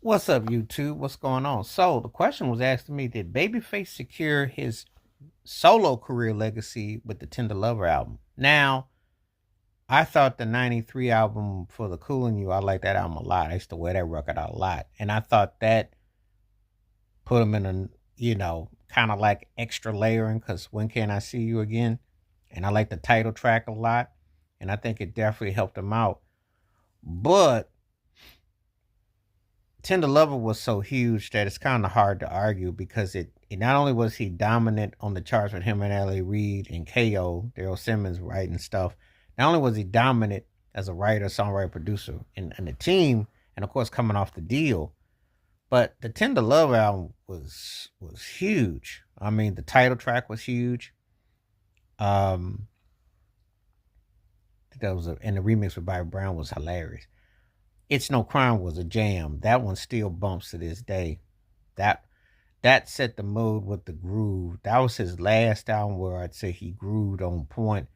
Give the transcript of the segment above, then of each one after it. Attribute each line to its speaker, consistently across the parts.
Speaker 1: What's up, YouTube? What's going on? So the question was asked to me: did Babyface secure his solo career legacy with the Tender Lover album? Now, I thought the '93 album for the Coolin' You, I like that album a lot. I used to wear that record out a lot, and I thought that put him in a kind of like extra layering because When Can I See You Again? And I like the title track a lot, and I think it definitely helped him out. But Tender Lover was so huge that it's kind of hard to argue because it not only was he dominant on the charts with him and L.A. Reid and K.O., Daryl Simmons writing stuff, not only was he dominant as a writer, songwriter, producer, and the team, and of course coming off the deal, but the Tender Love album was huge. I mean, the title track was huge. Um, that was and the remix with Bobby Brown was hilarious. It's No Crime was a jam. That one still bumps to this day. That that set the mood with the groove. That was his last album where I'd say he grooved on point,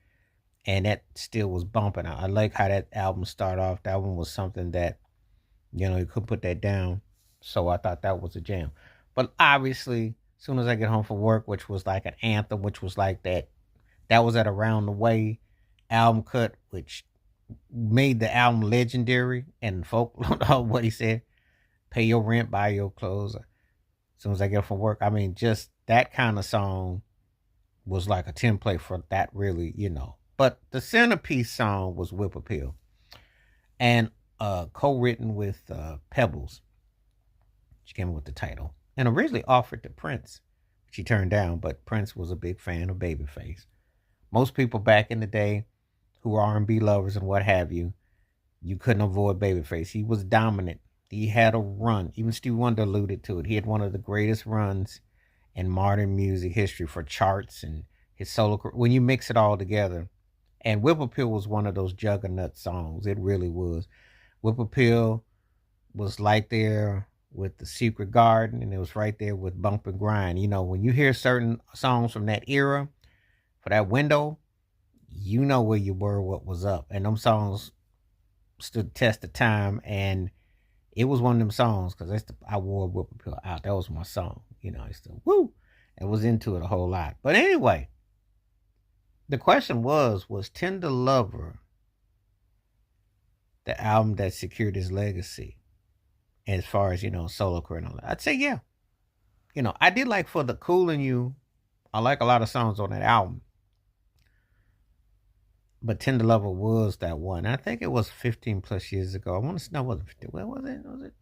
Speaker 1: and that still was bumping. I like how that album started off. That one was something that you couldn't put that down. So I thought that was a jam. But obviously, as soon as I get home from work, which was like an anthem, which was like that was at Around the Way album cut, which made the album legendary. And folk don't know what he said: pay your rent, buy your clothes. As soon as I get from work, I mean, just that kind of song was like a template for that, really. But the centerpiece song was Whip Appeal, and co-written with Pebbles. She came up with the title, and originally offered to Prince, which he turned down. But Prince was a big fan of Babyface. Most people back in the day who are R&B lovers and what have you, you couldn't avoid Babyface. He was dominant. He had a run. Even Stevie Wonder alluded to it. He had one of the greatest runs in modern music history for charts and his solo career. When you mix it all together, and Whip Appeal was one of those juggernaut songs. It really was. Whip Appeal was right there with The Secret Garden, and it was right there with Bump and Grind. When you hear certain songs from that era, for that window, you know where you were, what was up. And them songs stood the test of time, and it was one of them songs because I wore Whip Appeal out. That was my song. I used to woo. I was into it a whole lot. But anyway, the question was Tender Lover the album that secured his legacy as far as, solo career and all that? I'd say yeah. I did like For the Coolin' You. I like a lot of songs on that album. But Tender Lover was that one. I think it was 15 plus years ago. I want to know, was it 15? What was it? Was it